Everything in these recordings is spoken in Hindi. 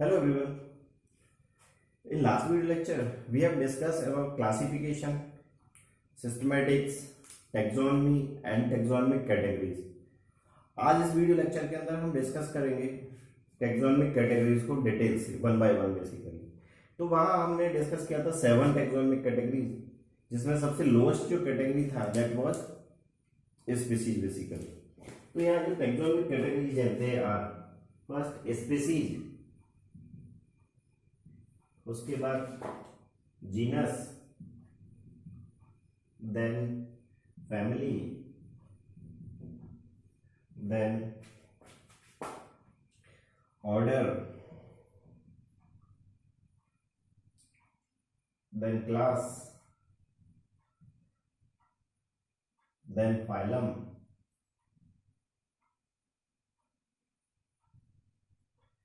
Hello everyone. In last video lecture, we have discussed about classification, systematics, taxonomy and taxonomic categories. आज इस वीडियो लेक्चर के अंदर हम डिस्कस करेंगे टैक्सोनॉमिक कैटेगरीज को डिटेल से वन बाय वन बेसिकली। तो वहां हमने डिस्कस किया था 7 टैक्सोनॉमिक कैटेगरीज, जिसमें सबसे लोएस्ट जो कैटेगरी था दैट वाज स्पीसीज बेसिकली। तो यहाँ जो टैक्सोनॉमिक कैटेगरीज हैं आर फर्स्ट स्पीसीज, उसके बाद genus, then family, then order, then class, then phylum,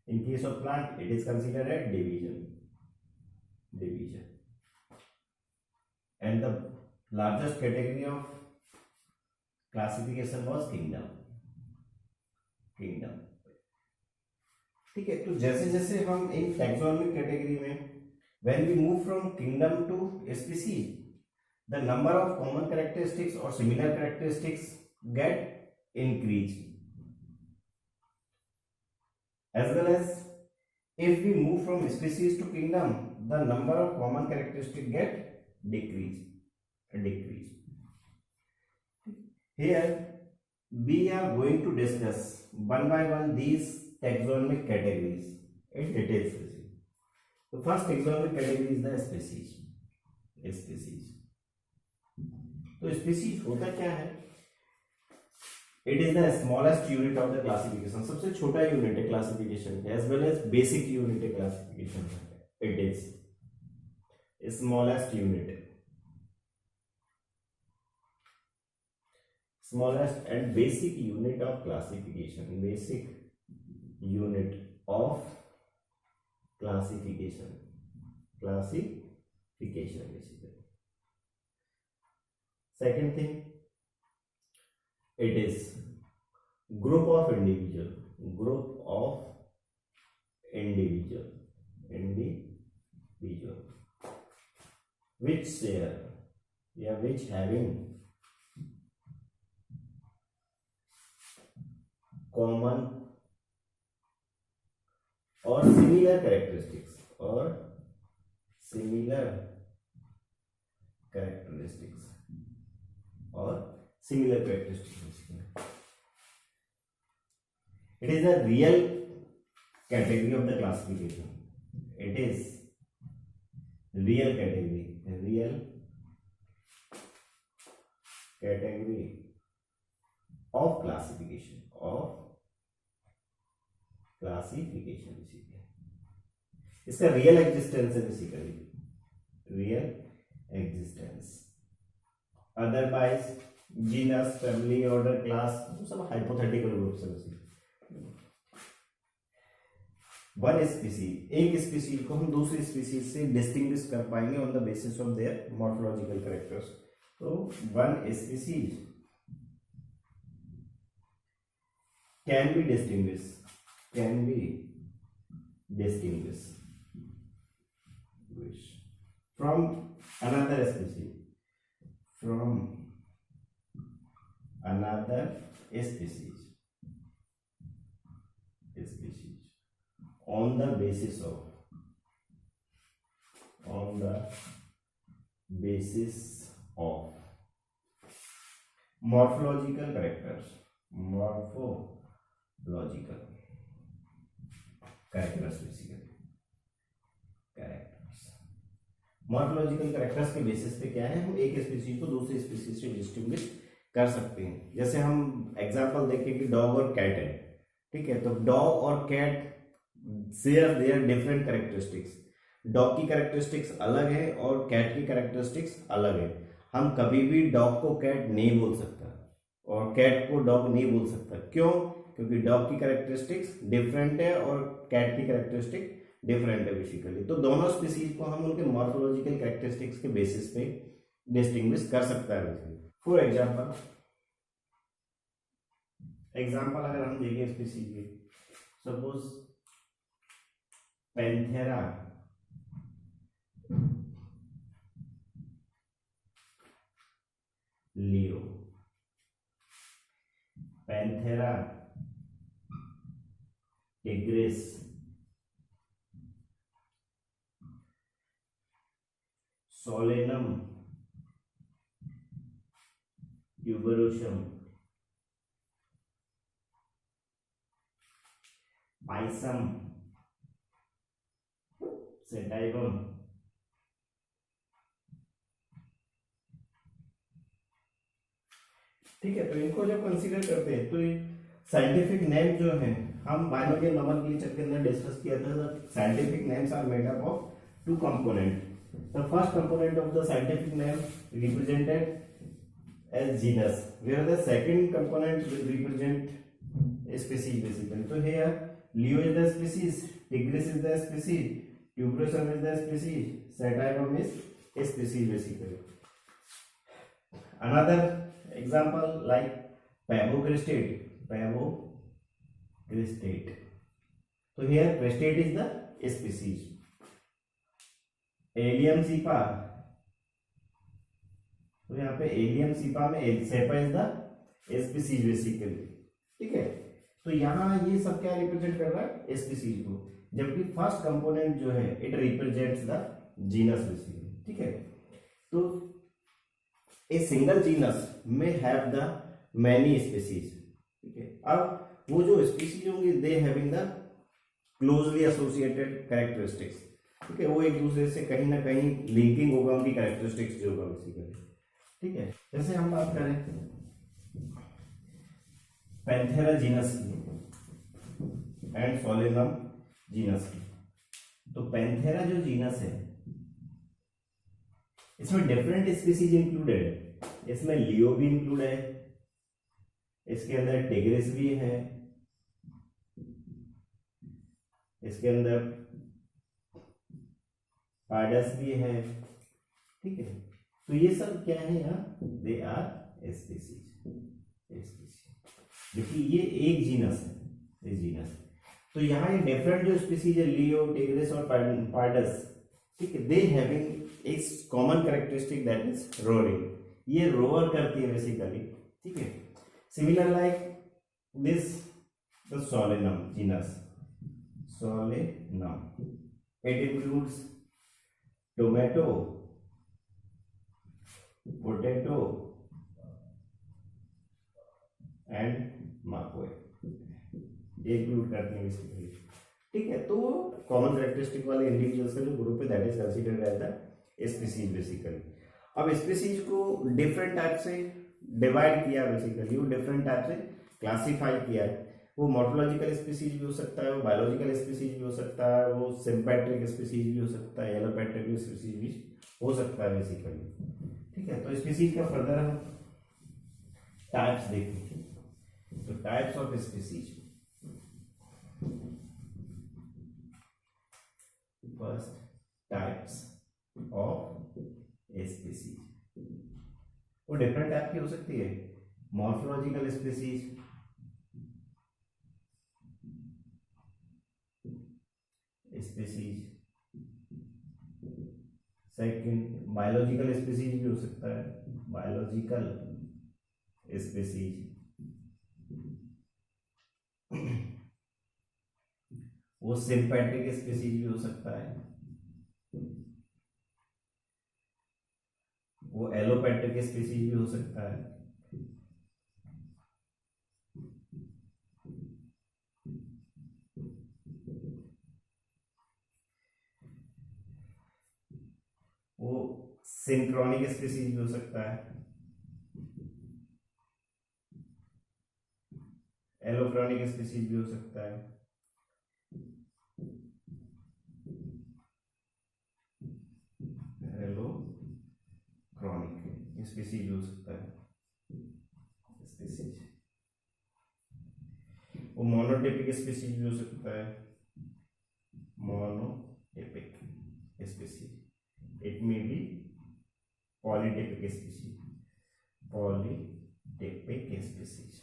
in case of plant it is considered a division and the largest category of classification was kingdom। ठीक है, तो जैसे जैसे हम इन टैक्सोनॉमिक कैटेगरी में when we move from kingdom to species, the number of common characteristics or similar characteristics get increased, as well as if we move from species to kingdom, the number of common characteristics get decreased. Here we are going to discuss one by one these taxonomic categories in details. So first taxonomic category is the species। तो species होता क्या है? It is the smallest unit of the classification, सबसे छोटा यूनिट है क्लासिफिकेशन का, as well as basic unit है क्लासिफिकेशन का। It is smallest and basic unit of classification, basically. Second thing, it is group of individual which share which having common or similar characteristics It is a real category of the classification. It is real category of classification basically. इसका रियल एग्जिस्टेंस है basically, real existence. Otherwise genus, family, order, class वो सब हाइपोथेटिकल ग्रुप्स है बेसिकली। वन स्पीसीज, एक स्पीसीज को हम दूसरी स्पीसीज से डिस्टिंग्विश कर पाएंगे on the basis of their morphological characters. तो one species can be distinguished from another species on the basis of morphological characters morphological characters के बेसिस पे क्या है, हम एक स्पीसीज को दूसरी स्पीसीज से डिस्टिंग्विश कर सकते हैं। जैसे हम एग्जांपल देखें कि डॉग और कैट है, ठीक है, तो डॉग और cat share their different characteristics. Dog की कैरेक्टरिस्टिक्स अलग है और कैट की कैरेक्टरिस्टिक्स अलग है। हम कभी भी डॉग को कैट नहीं बोल सकता और कैट को डॉग नहीं बोल सकता। क्यों? क्योंकि डॉग की कैरेक्टरिस्टिक्स डिफरेंट है और कैट की कैरेक्टरिस्टिक डिफरेंट है बेसिकली। तो दोनों स्पीसीज को हम उनके मॉर्फोलॉजिकल कैरेक्टरिस्टिक्स के बेसिस पे डिस्टिंग्विश कर सकता है बेसिकली। फॉर एग्जांपल अगर हम देखें स्पीसीज के, suppose Panthera, leo, Panthera tigris, Solanum tuberosum, Pisum sativum, ठीक है। तो इनको जब कंसीडर करते हैं तो साइंटिफिक नेम जो है, हम बायोलॉजी नोमेनक्लेचर के अंदर डिस्कस किया था, scientific names are made up of two component. The first component of the scientific name represented as genus, where the second component will represent a species basically. So here Leo is the species, Tigris is the species, Tuberosum is the species, Satyrium is a species basically. Another example like Pavocrestate, Pavocrestate. So here crestate is the species. Allium cepa, तो यहाँ पे एलियम सीपा में cepa is the species basically, ठीक है। तो यहाँ ये सब क्या रिप्रेजेंट कर रहा है, स्पीसीज को, जबकि फर्स्ट कंपोनेंट जो है it represents the genus basically, ठीक है। तो ए सिंगल जीनस में हैव द मैनी स्पीसीज, ठीक है। अब वो जो स्पीसीज होंगे दे having the closely associated characteristics, ठीक है, वो एक दूसरे से कहीं ना कहीं लिंकिंग होगा उनकी कैरेक्टरिस्टिक्स जो होगा बेसिकली, ठीक है। जैसे हम बात करें पैंथेरा जीनस की एंड सोलेनम जीनस की, तो पैंथेरा जो जीनस है इसमें डिफरेंट स्पीसीज इंक्लूडेड है, इसमें लियो भी इंक्लूड है, इसके अंदर टिग्रिस भी है, इसके अंदर पार्डस भी है, ठीक है। तो ये सब क्या है यहाँ, दे आर स्पीसीज। देखिए ये एक जीनस है, ये जीनस, तो यहाँ ये डिफरेंट जो स्पीसीज है लियो, टिग्रिस और पार्डस, ठीक है, दे हैविंग एक common characteristic that is roaring, ये रोअर करती है बेसिकली, ठीक है। Similar like this the Solanum genus, Solanum, it includes tomato, potato and माकोए, ये इंक्लूड करते हैं बेसिकली, ठीक है। तो कॉमन कैरेक्टरिस्टिक वाले इंडिविजुअल्स का जो ग्रुप है that is considered as the species basically. अब स्पीसीज को डिफरेंट टाइप से डिवाइड किया बेसिकली, वो डिफरेंट टाइप से क्लासिफाई किया है, वो मॉर्फोलॉजिकल स्पीसीज भी हो सकता है, वो बायोलॉजिकल स्पीसीज भी हो सकता है, वो सिम्पैट्रिक स्पीसीज भी हो सकता है, एलोपैट्रिक स्पीसीज भी हो सकता है बेसिकली, ठीक है। तो स्पीसीज का फर्दर हम टाइप्स देखेंगे, तो types of species, first types of species, वो डिफरेंट टाइप की हो सकती है, morphological species, second biological species भी हो सकता है, बायोलॉजिकल स्पीसीज, वो सिम्पैट्रिक स्पीसीज भी हो सकता है, वो एलोपैट्रिक स्पीसीज भी हो सकता है, वो सिंक्रोनिक स्पीसीज भी हो सकता है, एलोक्रोनिक स्पीसीज भी हो सकता है, एलोक्रोनिक स्पीसीज भी हो सकता है, स्पीसीज, वो मोनोटिपिक स्पीसीज भी हो सकता है, monotypic species, it may be polytypic species, polytypic species,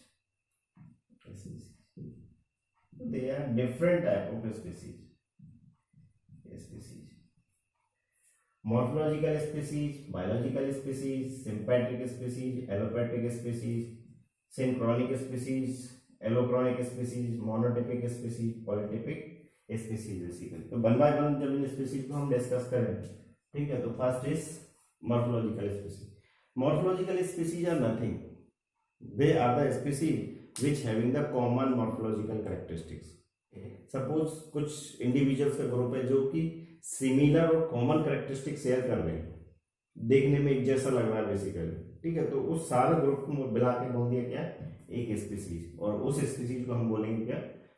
they are different type of species, species. Morphological species, biological species, sympatric species, allopatric species, synchronic species, allochronic species, monotypic species, polytypic species basically. तो वन बाय वन जब इन स्पीसीज को हम डिस्कस करें, ठीक है, तो first is morphological species. Morphological species are nothing, they are the species which having the common morphological characteristics. Suppose कुछ इंडिविजुअल्स का ग्रुप है जो कि सिमिलर और कॉमन कैरेक्टरिस्टिक शेयर कर रहे हैं, देखने में एक जैसा लग रहा है बेसिकली, ठीक है, तो उस सारे ग्रुप को मिला के बोल दिया क्या, एक स्पीसीज, और उस स्पीसीज को हम बोलेंगे क्या,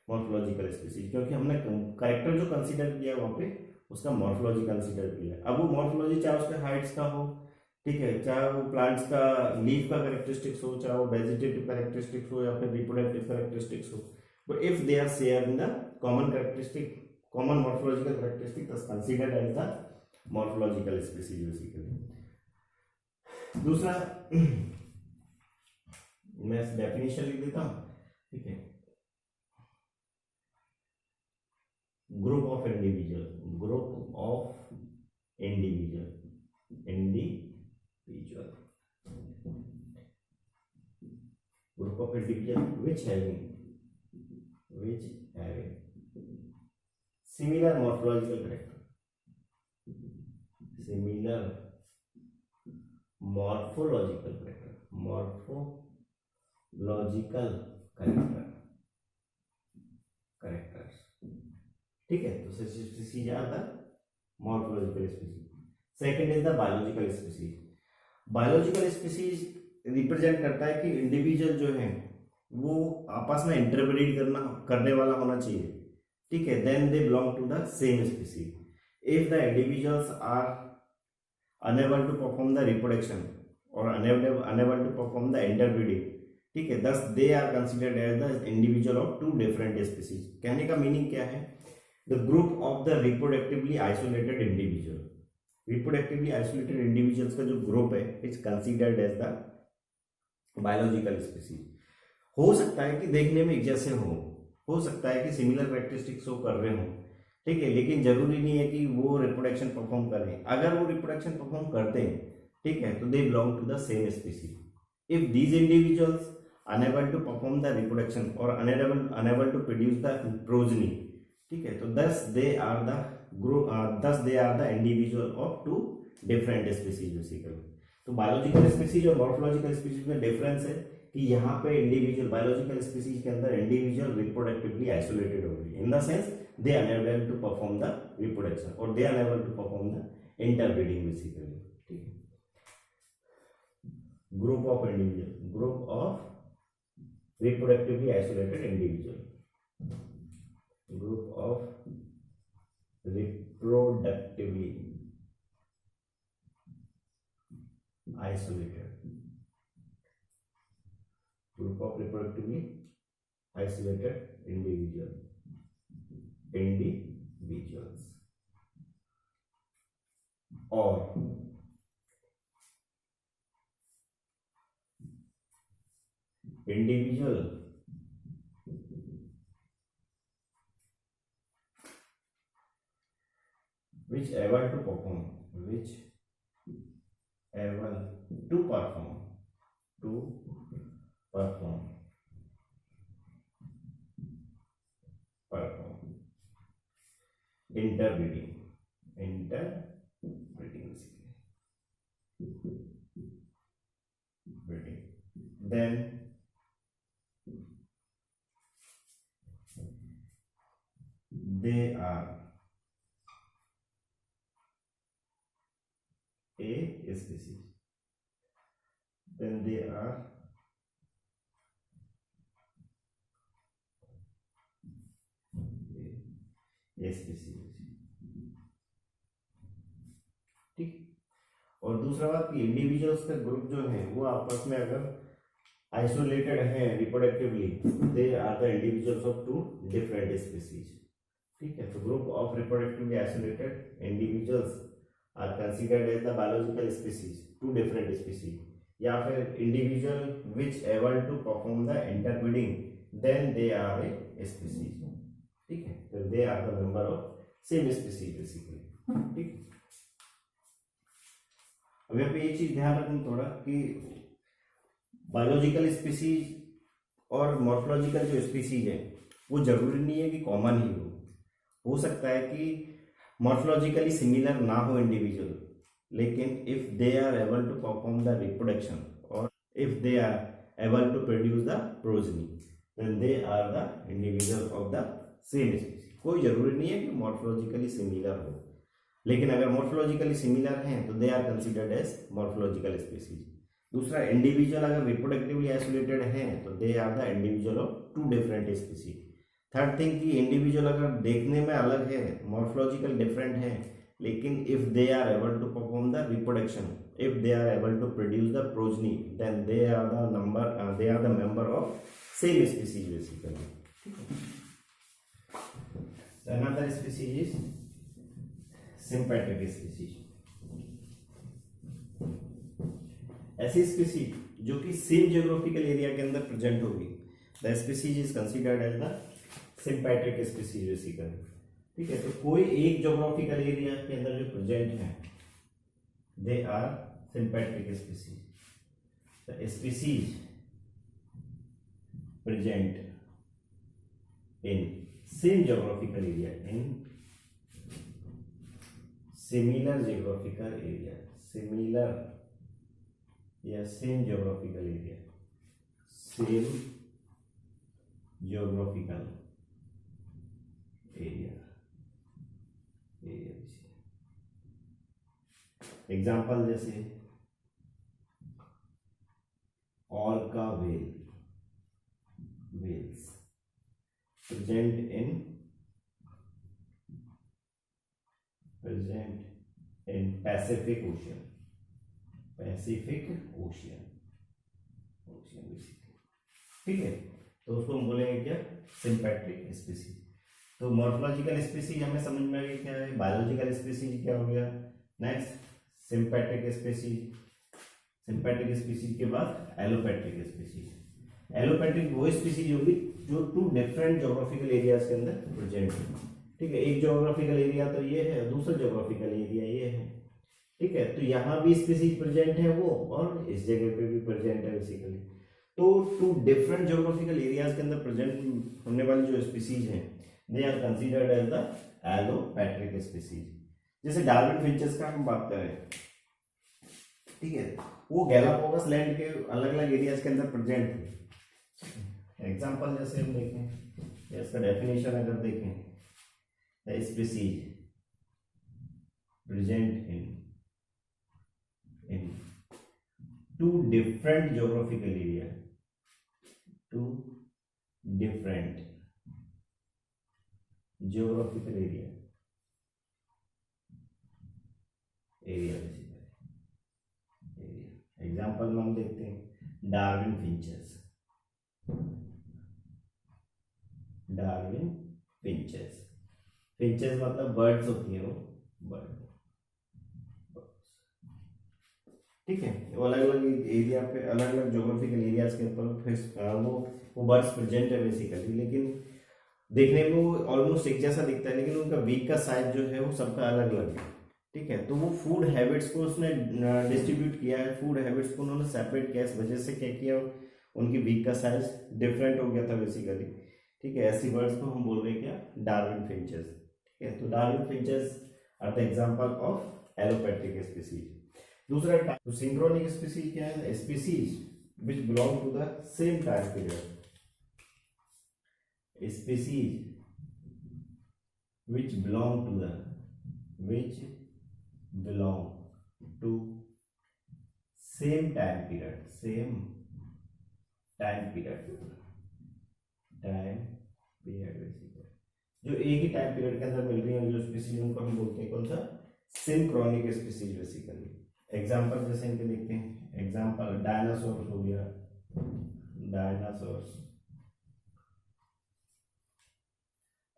मॉर्फोलॉजिकल स्पीसीज, क्योंकि हमने कैरेक्टर जो कंसीडर किया वहां पे उसका मॉर्फोलॉजी कंसीडर किया। अब वो मॉर्फोलॉजी चाहे उसके हाइट्स का हो, ठीक है, चाहे वो प्लांट्स का लीफ का कैरेक्टरिस्टिक्स हो, चाहे वो वेजिटेटिव कैरेक्टरिस्टिक्स हो या फिर रिप्रोडक्टिव कैरेक्टरिस्टिक्स हो, but if they are shared in the common characteristic, common morphological characteristic, thus considered as the morphological species basically. दूसरा मैं डेफिनेशन लिख देता हूं, ठीक है, group of individual, group of individual, individual, group of individual which having similar morphological character, similar morphological character, morphological characters, ठीक है, तो species are the morphological species. Second is the biological species. Biological species represent करता है कि इंडिविजुअल जो है वो आपस में इंटरब्रीड करने वाला होना चाहिए, ठीक है, then they belong to the same species. If the individuals are unable to perform the reproduction और unable to perform the interbreeding, ठीक है, thus they are considered as the individual of two different species. कहने का मीनिंग क्या है, the group of the reproductively isolated individual, reproductively isolated individuals का जो ग्रुप है is considered as the biological species. हो सकता है कि देखने में एक जैसे हो सकता है कि सिमिलर कैरेक्टरिस्टिक्स शो कर रहे हो, ठीक है, लेकिन जरूरी नहीं है कि वो रिप्रोडक्शन परफॉर्म करें। अगर वो रिप्रोडक्शन परफॉर्म करते हैं, ठीक है, तो they belong to the same species. If these individuals unable to perform the reproduction और unable to produce the progeny, ठीक है, तो thus they are the group, thus they are the individual of two different species basically। तो बायोलॉजिकल स्पीसीज और मॉर्फोलॉजिकल स्पीसीज में डिफरेंस है कि यहाँ पे इंडिविजुअल, बायोलॉजिकल स्पीसीज के अंदर इंडिविजुअल रिप्रोडक्टिवली आइसोलेटेड हो गई, in the sense they are unable to perform the reproduction और they are unable to perform the interbreeding basically, ठीक है। Group of individual, group of reproductively isolated individual, group of reproductively isolated, group of reproductively isolated individuals or individual which able to perform interbreeding breeding, then they are a species, then they are a species, ठीक। और दूसरा बात कि इंडिविजुअल्स का ग्रुप जो है वो आपस में अगर आइसोलेटेड है reproductively, they are the individuals of two different species, ठीक है। तो group of reproductively isolated individuals are considered as the biological species, two different species, या फिर individual which able to perform the interbreeding, then they are a species, ठीक है। तो they are the member of same species basically. ठीक, अब यहाँ पे ये चीज ध्यान रखना थोड़ा कि बायोलॉजिकल स्पीसीज और मॉर्फोलॉजिकल जो स्पीसीज है वो जरूरी नहीं है कि कॉमन ही हो सकता है कि मॉर्फोलॉजिकली सिमिलर ना हो इंडिविजुअल, लेकिन if they are able to perform the reproduction और if they are able to produce the progeny then they are the individual of the same species. कोई जरूरी नहीं है कि मॉर्फोलॉजिकली सिमिलर हो, लेकिन अगर मॉर्फोलॉजिकली सिमिलर हैं तो they are considered as morphological species. दूसरा, इंडिविजुअल अगर रिप्रोडक्टिवली आइसोलेटेड हैं तो they are the individual of two different species. Third thing कि इंडिविजुअल अगर देखने में अलग है, मॉर्फोलॉजिकल डिफरेंट है, लेकिन if they are able to perform the reproduction, if they are able to produce the progeny, then they are the member of same species basically. Another species is sympatric species. ऐसी स्पीसीज जो कि सेम जियोग्राफिकल एरिया के अंदर प्रेजेंट होगी, the species is considered as the sympatric species basically. ठीक है, तो कोई एक जियोग्राफिकल एरिया के अंदर जो प्रेजेंट है they are sympatric species. The species present in same geographical area, in similar geographical area, similar या same geographical area, same geographical area. Example जैसे orca whales present in Pacific Ocean ठीक है, तो उसको हम बोलेंगे क्या, सिंपैट्रिक स्पीसीज। तो मॉर्फोलॉजिकल स्पीसीज हमें समझ में आ गई क्या है, बायोलॉजिकल स्पीसीज क्या हो गया। नेक्स्ट सिंपैट्रिक स्पीसीज के बाद एलोपैट्रिक स्पीसीज। एलोपैट्रिक वो स्पीसीज होगी जो टू डिफरेंट ज्योग्राफिकल एरियाज के अंदर प्रेजेंट है। ठीक है, एक ज्योग्राफिकल एरिया तो ये है, दूसरा ज्योग्राफिकल एरिया ये है। ठीक है, तो यहाँ भी स्पीसीज प्रेजेंट है वो, और इस जगह पे भी प्रेजेंट है बेसिकली। तो टू डिफरेंट ज्योग्राफिकल एरियाज के अंदर प्रेजेंट होने वाली जो स्पीसीज हैं they are considered as the allopatric species. जैसे डार्विन फिंचेस का हम बात करें, ठीक है, वो गैलापागोस लैंड के अलग अलग एरियाज के अंदर प्रेजेंट थे। एग्जांपल जैसे हम देखें या इसका डेफिनेशन अगर देखें, the species present in two different geographical area, two different geographical area example में हम देखते हैं डार्विन फिंचेस मतलब बर्ड्स होती है, वो बर्ड। ठीक है, वो अलग अलग एरिया पे, अलग अलग ज्योग्राफिकल एरियाज के ऊपर वो बर्ड्स प्रेजेंट है बेसिकली, लेकिन देखने में वो ऑलमोस्ट एक जैसा दिखता है, लेकिन उनका बीक का साइज जो है वो सबका अलग अलग है। ठीक है, तो वो फूड हैबिट्स को उसने डिस्ट्रीब्यूट किया है, फूड हैबिट्स को उन्होंने सेपरेट किया, इस वजह से क्या किया, उनकी बीक का साइज डिफरेंट हो गया था बेसिकली। ठीक है, ऐसी बर्ड्स को हम बोल रहे हैं क्या, डार्विन फिंचेस। ठीक है, तो Darwin finches are the example of allopatric species. दूसरा टाइप, तो सिंक्रोनिक स्पीसीज क्या है, species which belong to the same time period, species which belong to same time period basically, जो एक ही टाइम पीरियड के अंदर मिल रही है जो स्पीसीज, उनको हम बोलते हैं कौन सा, सिंक्रोनिक स्पीसीज बेसिकली। एग्जांपल जैसे इनके देखते हैं, एग्जांपल डायनासोर्स हो गया, डायनासोर्स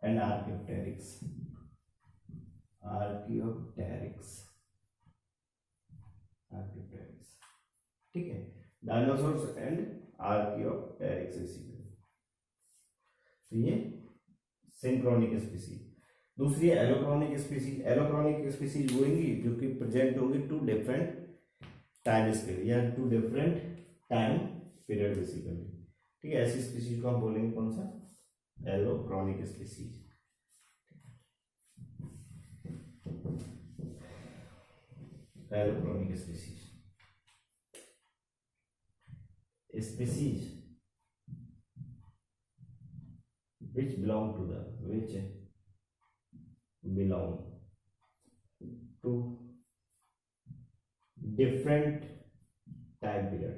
एंड आर्कियोप्टेरिक्स। ठीक है, डायनासोर्स एंड आर्कियोप्टेरिक्स बेसिकली, तो ये सिंक्रोनिक स्पीसीज। दूसरी है एलोक्रॉनिक स्पीसीज। एलोक्रॉनिक स्पीसीज वो होंगी जो कि प्रेजेंट होंगी टू डिफरेंट टाइम स्केल या two different time period basically. ठीक है, ऐसी स्पीसीज को हम बोलेंगे कौन सा, allochronic species. Allochronic species, species which belong to different time period,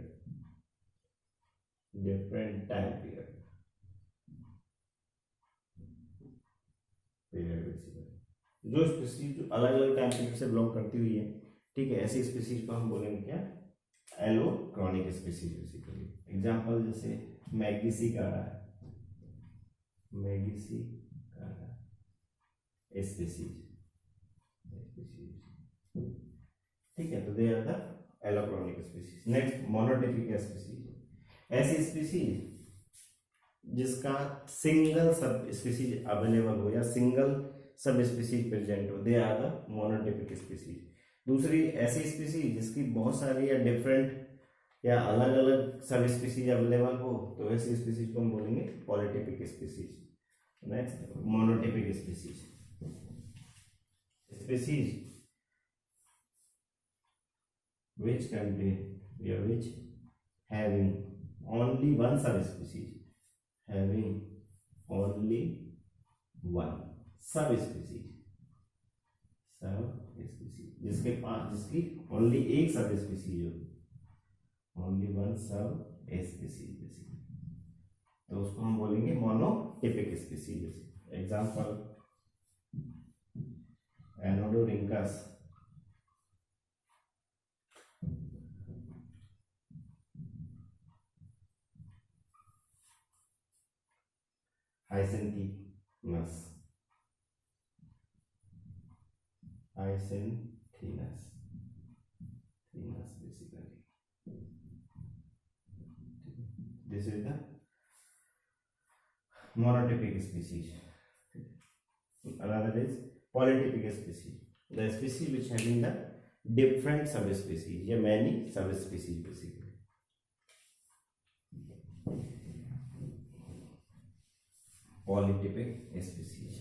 basically जो स्पीसीज जो अलग अलग टाइम पीरियड से बिलोंग करती हुई है, ठीक है, ऐसी स्पीसीज को हम बोलेंगे क्या, एलोक्रॉनिक स्पीसीज बेसिकली। एग्जांपल जैसे मैगीसी कारा स्पीसीज, ठीक है, तो they are the allochronic species. Next monotypic species, ऐसी स्पीसीज जिसका सिंगल सब स्पीसीज अवेलेबल हो या सिंगल सब स्पीसीज प्रेजेंट हो, they are the monotypic species. दूसरी ऐसी स्पीसीज जिसकी बहुत सारी या डिफरेंट या अलग अलग सब स्पीसीज अवेलेबल हो, तो ऐसी स्पीसीज को हम बोलेंगे polytypic species. Next monotypic species, species which contain या which having only one subspecies, जिसके पास जिसकी ओनली एक सब स्पीसीज हो, only one sub species basically, तो उसको हम बोलेंगे monotypic species. Example Anodorhynchus, hyacinthinus basically. This is the monotypic species. Another is polytypic species, the species which having the different subspecies या many subspecies basically. Polytypic species,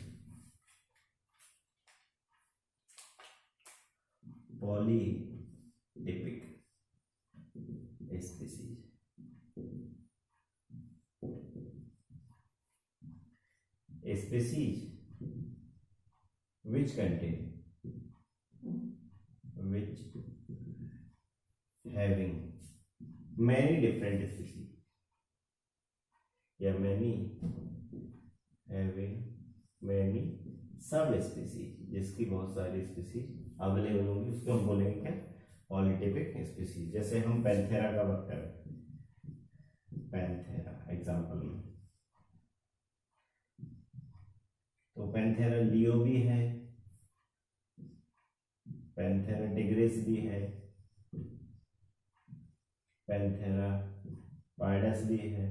polytypic species, species which contain, which having many different species या many having many sub species, जिसकी बहुत सारी स्पीसीज अवेलेबल होंगी, उसको हम बोलेंगे क्या, पॉलीटिपिक स्पीसीज। जैसे हम पैंथेरा का बात करें, पैंथेरा एग्जांपल में, तो पैंथेरा लियो भी है, पैंथेरा टिग्रिस भी है, पैंथेरा पाइडस भी है,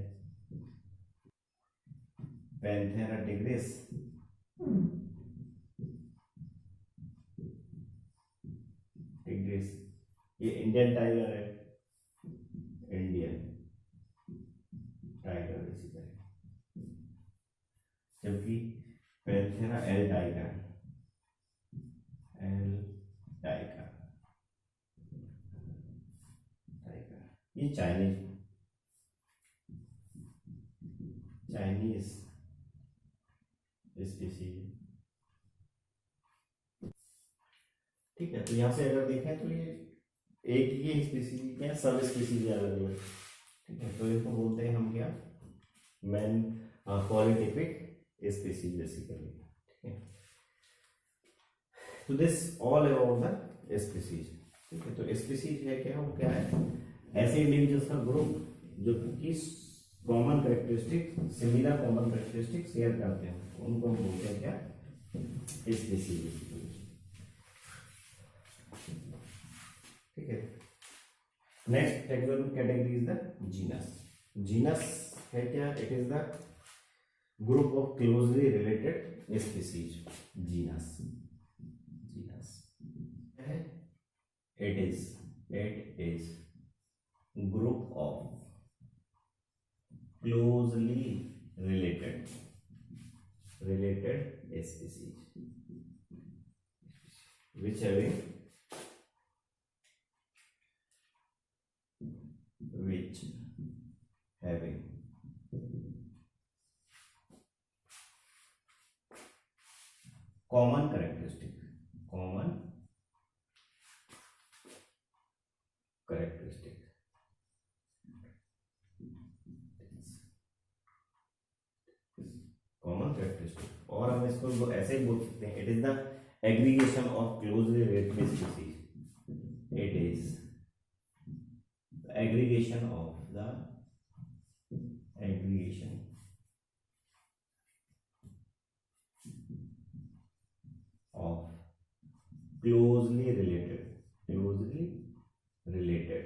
पैंथेरा टिग्रिस, ये इंडियन टाइगर है, इंडियन टाइगर बेसिकली, जबकि पैंथेरा एल टाइगर, ये चाइनीज स्पीसीज। ठीक है, तो यहाँ से अगर देखें तो ये एक ही स्पीसीज क्या, सब स्पीसीज अलग अलग। ठीक है, तो इसको बोलते हैं हम क्या, मैन पॉलीटिपिक स्पीसीज बेसिकली। ठीक है, तो this all about the species. ठीक है, तो स्पीसीज है क्या, वो क्या है, ऐसे इंडिविजुअल्स का ग्रुप जो कि common characteristic, similar common characteristic share करते हैं, उनको हम बोलते हैं क्या, स्पीसीज। ठीक है, next taxonomic category is the genus. Genus है क्या, it is the group of closely related species, genus, genus it is group of closely related species which having common characteristic और हम इसको ऐसे ही बोल सकते हैं, it is the aggregation of closely related species, it is aggregation of closely related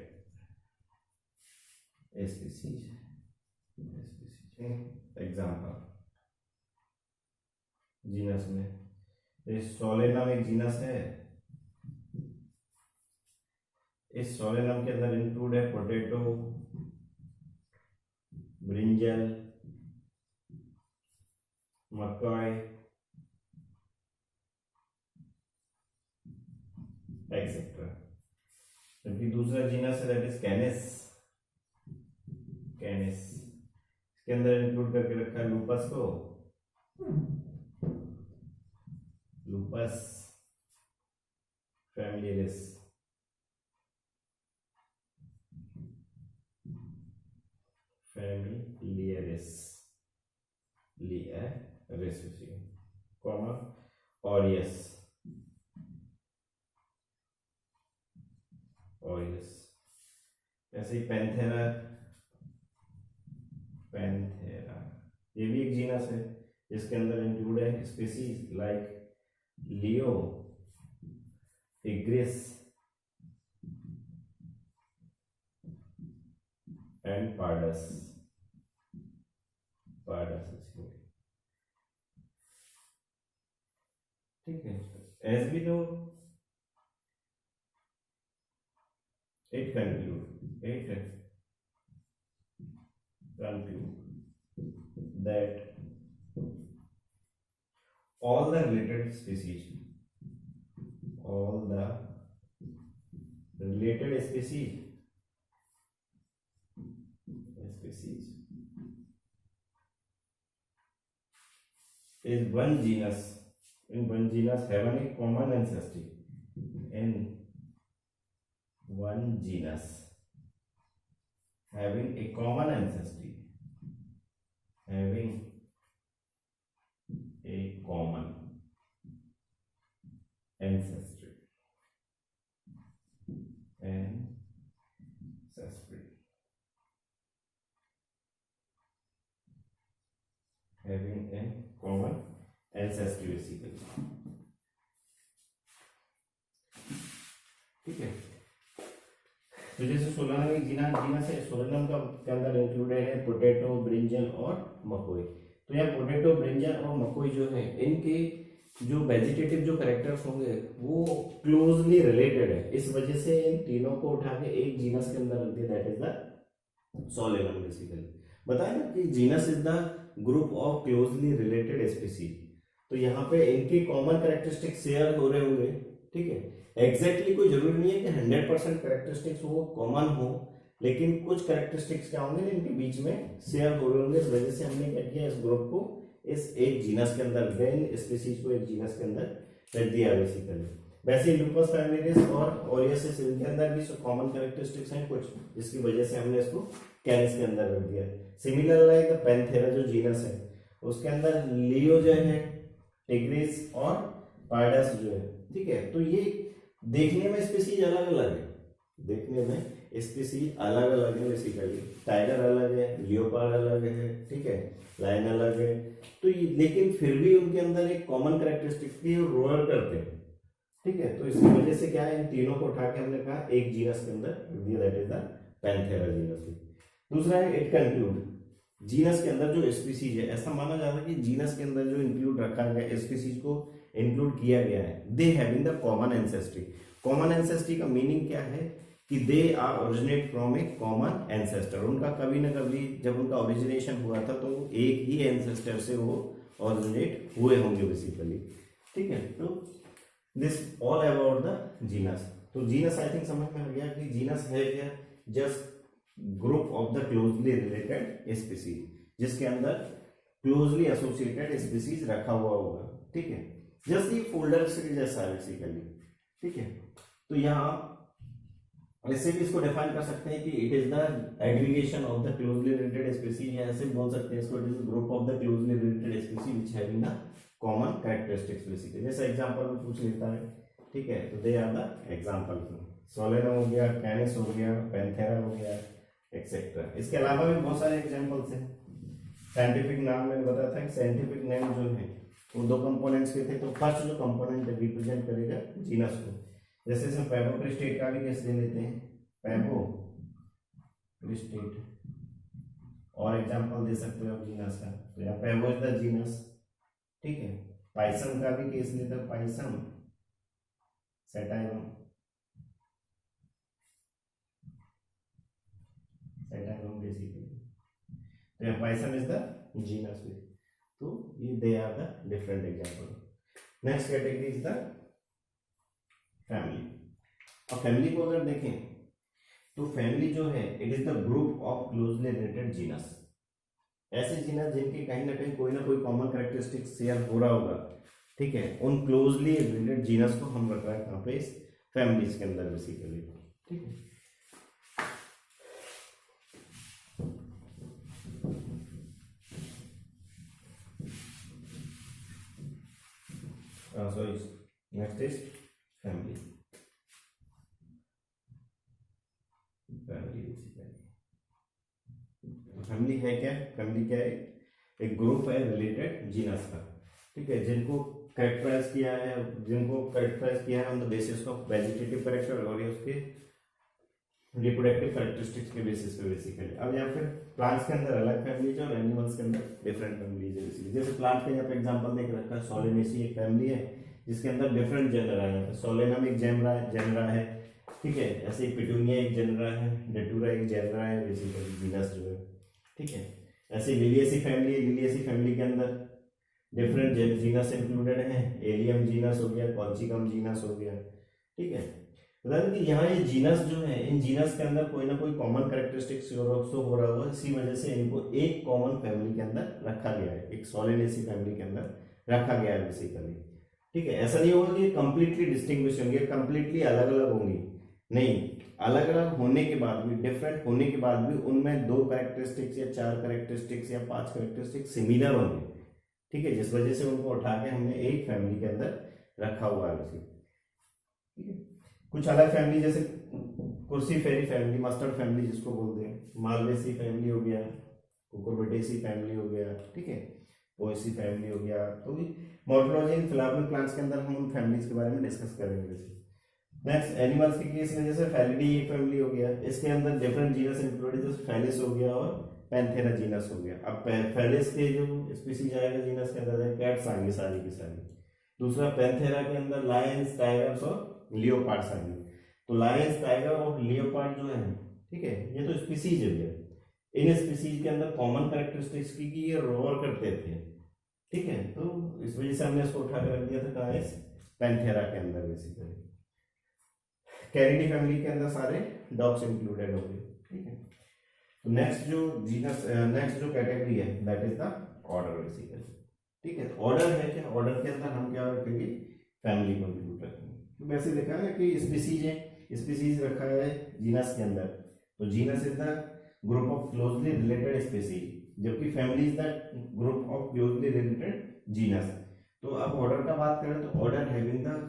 species. Example genus में सोलेनम एक जीनस है, इस सोलेनम के अंदर इंक्लूड है पोटैटो, ब्रिंजल, मकई एक्सेट्रा। जबकि दूसरा जीनस है दैट इज कैनिस, इसके अंदर इंक्लूड करके रखा है लूपस को, लूपस फैमिलियरिस, कॉमा ऑरियस, ऐसे ही पैंथेरा, ये भी एक जीनस है जिसके अंदर इंक्लूड है species like leo, tigris and pardus. ठीक है, as we know it conclude that all the related species is one genus, in one genus having a common ancestry, in one genus having a common ancestry, basically। ठीक है, तो जैसे सोलेनम एक जीनस है, सोलेनम का के अंदर इंक्लूडेड है पोटैटो, ब्रिंजल और मकोई। तो यहाँ पोटैटो, ब्रिंजल और मकोई जो है, इनके जो वेजिटेटिव जो कैरेक्टर्स होंगे वो क्लोजली रिलेटेड है, इस वजह से इन तीनों को उठा के एक जीनस के अंदर रख दिया, that is the Solanum basically. बताया ना कि genus is the group of closely related species, तो यहाँ पे इनके कॉमन कैरेक्टरिस्टिक शेयर हो रहे होंगे। ठीक है, एग्जैक्टली कोई जरूरी नहीं है कि 100% कैरेक्टरिस्टिक्स वो कॉमन हो, लेकिन कुछ कैरेक्टरिस्टिक्स क्या होंगे इनके बीच में शेयर हो रहे होंगे, इस वजह से हमने क्या किया, इस ग्रुप को इस एक जीनस के अंदर, वेन स्पीसीज को एक जीनस के अंदर रख दिया बेसिकली। वैसे लूपस फैमिलियरिस और ओरियसिस, इनके अंदर भी कॉमन कैरेक्टरिस्टिक्स हैं कुछ, जिसकी वजह से हमने इसको कैनिस के अंदर रख दिया। सिमिलर लाइक पैंथेरा जो जीनस है उसके अंदर लियो जो है, टिग्रिस और पार्डस जो है। ठीक है, तो ये देखने में स्पीसीज अलग अलग है, बेसिकली टाइगर अलग है, लियोपार्ड अलग है, ठीक है, लायन अलग है, तो लेकिन फिर भी उनके अंदर एक कॉमन कैरेक्टरिस्टिक की रोल करते हैं। ठीक है, तो इसकी वजह से क्या है, इन तीनों को उठा के हमने कहा एक जीनस के अंदर दिया, that is the Panthera genus. दूसरा है इट कंक्लूड, जीनस के अंदर जो स्पीसीज है, ऐसा माना जाता है कि जीनस के अंदर जो इंक्लूड रखा गया स्पीसीज को इंक्लूड किया गया है, they having the common ancestry. Common ancestry का मीनिंग क्या है कि they are originate from a common ancestor. उनका कभी ना कभी जब उनका ओरिजिनेशन हुआ था तो एक ही एंसेस्टर से वो ओरिजिनेट हुए होंगे बेसिकली। ठीक है, तो this all about the genus. तो जीनस आई थिंक समझ में आ गया कि जीनस है क्या, just group of the closely related species, जिसके अंदर क्लोजली एसोसिएटेड स्पीसीज रखा हुआ होगा। ठीक है, जस्ट ये फोल्डर से जैसा है बेसिकली। ठीक है, तो यहाँ ऐसे भी इसको डिफाइन कर सकते हैं कि it is the aggregation of the closely related species, या ऐसे बोल सकते हैं इसको it is group of the closely related species which having the common characteristics basically. जैसे एग्जांपल में पूछ लेता है। ठीक है, तो they are the example. Solanum हो गया, कैनिस हो गया, पैंथेरा हो गया, एक्सेट्रा। इसके अलावा भी बहुत सारे एग्जांपल्स हैं। साइंटिफिक नाम मैंने बताया था कि साइंटिफिक नेम जो है वो दो कंपोनेंट्स के थे। तो फर्स्ट जो कंपोनेंट रिप्रेजेंट करेगा जीनस को, जैसे इसमें पैबोक्रिस्टेट का भी केस ले लेते हैं, पैबोक्रिस्टेट, और एग्जांपल दे सकते हो आप जीनस का, तो यहाँ पैबो इज द जीनस। ठीक है, पाइसम का भी केस लेते हैं, पाइसम सेटाइवम, सेटाइवम बेसिकली, तो यहाँ पाइसम इज द जीनस भी। तो ये they are the different example. Next category is the family. अब फैमिली को अगर देखें तो फैमिली जो है it is the group of closely related genus. ऐसे जीनस जिनके कहीं ना कहीं कोई ना कोई कॉमन कैरेक्टरिस्टिक शेयर हो रहा होगा। ठीक है, उन क्लोजली रिलेटेड जीनस को हम रख रहे हैं कहाँ पे, इस फैमिलीज के अंदर बेसिकली। ठीक है, sorry, next is family. Family है क्या, फैमिली क्या है, एक ग्रुप है रिलेटेड जीनस का। ठीक है, जिनको कैरेक्टराइज किया है on the basis of vegetative character और उसके रिप्रोडक्टिव कैरेक्टरिस्टिक्स के बेसिस पे बेसिकली। अब यहाँ पे प्लांट्स के अंदर अलग फैमिलीज है और एनिमल्स के अंदर डिफरेंट फैमिलीज है बेसिकली। जैसे प्लांट का यहाँ पे एग्जांपल देख रखा है, सोलेनेसी एक फैमिली है जिसके अंदर डिफरेंट जेनरा है। सोलेनम एक जेनरा है। ठीक है, ऐसे पिटूनिया एक जेनरा है, डेटूरा एक जेनरा है बेसिकली, जीनस जो है। ठीक है, ऐसे लिलियसी फैमिली है, लिलियसी फैमिली के अंदर डिफरेंट जीनस इंक्लूडेड है, एलियम जीनस हो गया, कॉन्चिकम जीनस हो गया। ठीक है, मतलब कि यहाँ ये जीनस जो है, इन जीनस के अंदर कोई ना कोई कॉमन कैरेक्टरिस्टिक्स हो रहा होगा, इसी वजह से इनको एक कॉमन फैमिली के अंदर रखा गया है, एक सोलेनेसी फैमिली के अंदर रखा गया है बेसिकली। ठीक है, ऐसा नहीं होगा कि कंप्लीटली डिस्टिंग्विश होंगे, कंप्लीटली अलग अलग होंगी, नहीं, अलग अलग होने के बाद भी, डिफरेंट होने के बाद भी उनमें 2 कैरेक्टरिस्टिक्स या 4 कैरेक्टरिस्टिक्स या 5 कैरेक्टरिस्टिक्स सिमिलर होंगे। ठीक है, जिस वजह से उनको उठा के हमने एक फैमिली के अंदर रखा हुआ है। ठीक है, कुछ अलग फैमिली जैसे कुर्सीफेरी फैमिली, मस्टर्ड फैमिली जिसको बोलते हैं, मालवेसी फैमिली हो गया, कुकुरबिटेसी फैमिली हो गया। ठीक है, पोएसी फैमिली हो गया। तो मॉर्फोलॉजी इन फ्लावरिंग प्लांट्स के अंदर हम उन फैमिलीज के बारे में डिस्कस करेंगे। नेक्स्ट एनिमल्स के केस में जैसे फैलिडी एक फैमिली हो गया, इसके अंदर डिफरेंट जीनस इंक्लूडेड, जैसे फैलिस हो गया और पैंथेरा जीनस हो गया। अब फैलिस के जो स्पीसीज आएगा जीनस के अंदर कैट्स आएंगे सारी की सारी। दूसरा पैंथेरा के अंदर लायंस, टाइगर्स और लियोपार्ड्स आएंगे। तो लायंस, टाइगर और लियोपार्ड जो है, ठीक है, ये तो स्पीसीज है भैया। इन स्पीसीज के अंदर कॉमन कैरेक्टरिस्टिक्स की कि ये रोअर करते थे। ठीक है, तो इस वजह से हमने इसको उठा कर रख दिया था कहाँ, इस पैंथेरा के अंदर बेसिकली। कैरिडी फैमिली के अंदर सारे डॉग्स इंक्लूडेड होंगे। ठीक है, तो नेक्स्ट जो जीनस, नेक्स्ट जो कैटेगरी है that is the order basically. ठीक है, ऑर्डर है क्या, ऑर्डर के अंदर हम क्या रखेंगे, फैमिली को इंक्लूड रखेंगे। तो वैसे देखा है कि स्पीसीज है, स्पीसीज रखा है जीनस के अंदर, तो genus is the group of closely related species, जबकि family is the group of closely related genus. तो अब ऑर्डर का बात करें तो order having the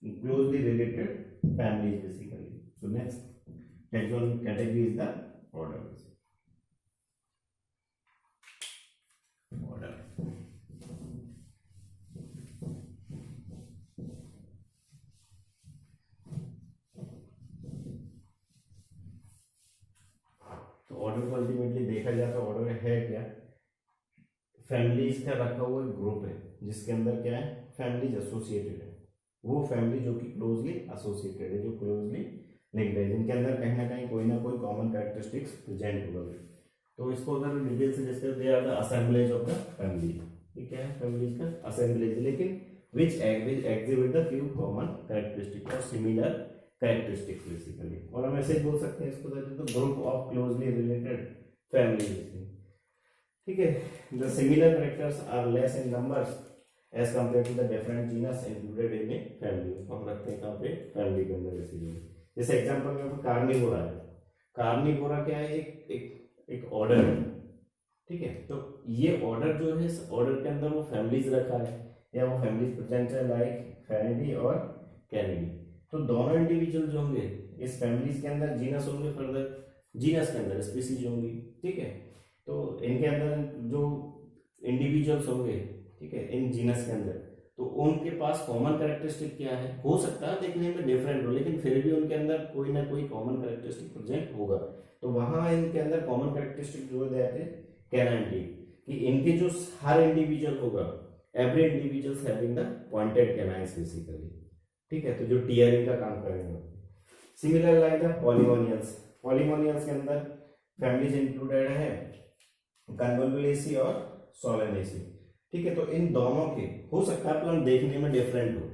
closely related families basically. So next category is the order. Order. तो ऑर्डर को अल्टीमेटली देखा पहला तो ऑर्डर है क्या, फैमिलीज का रखा हुआ ग्रुप है जिसके अंदर क्या है, फैमिलीज एसोसिएटेड है, वो फैमिली जो कि क्लोजली एसोसिएटेड है, जो क्लोजली लिंक्ड है, जिनके अंदर कहीं ना कोई कॉमन कैरेक्टरिस्टिक्स प्रेजेंट होगा। तो इसको अगर डिटेल से discuss they are the assemblage of the family, ये क्या है, फैमिलीज का असेंबलेज, लेकिन which exhibit the few common characteristics or similar characteristics basically, और हम ऐसे ही बोल सकते हैं इसको, तो group of closely related families, ठीक है। The similar characters are less in numbers as compare to the different genus included in a family, हम रखते हैं कहाँ पे, फैमिली के अंदर बेसिकली। जैसे एग्जांपल में कार्निवोरा है, कार्निवोरा क्या है, एक ऑर्डर है, ठीक है। तो ये ऑर्डर जो है, इस ऑर्डर के अंदर वो फैमिलीज रखा है, या वो फैमिलीज प्रेजेंट है, लाइक फैनिडी और कैनिडी। तो दोनों इंडिविजुअल जो होंगे इस फैमिलीज के अंदर जीनस होंगे, फर्दर जीनस के अंदर स्पीसीज होंगी, ठीक है। तो इनके अंदर जो इंडिविजुअल्स होंगे, ठीक है, इन जीनस के अंदर, तो उनके पास कॉमन कैरेक्टरिस्टिक क्या है, हो सकता है देखने में डिफरेंट हो, लेकिन फिर भी उनके अंदर कोई ना कोई कॉमन कैरेक्टरिस्टिक प्रेजेंट होगा। तो वहां इनके अंदर कॉमन कैरेक्टरिस्टिक जो है कैनाइन कि इनके जो हर इंडिविजुअल होगा, every individuals having the pointed canines basically, ठीक है, तो जो टीयरिंग का काम करेंगे। Similar like the polemoniales, polemoniales के अंदर फैमिलीज इंक्लूडेड है कन्वोल्वुलेसी और सोलेनेसी, ठीक है। तो इन दोनों के हो सकता है प्लांट देखने में डिफरेंट हो,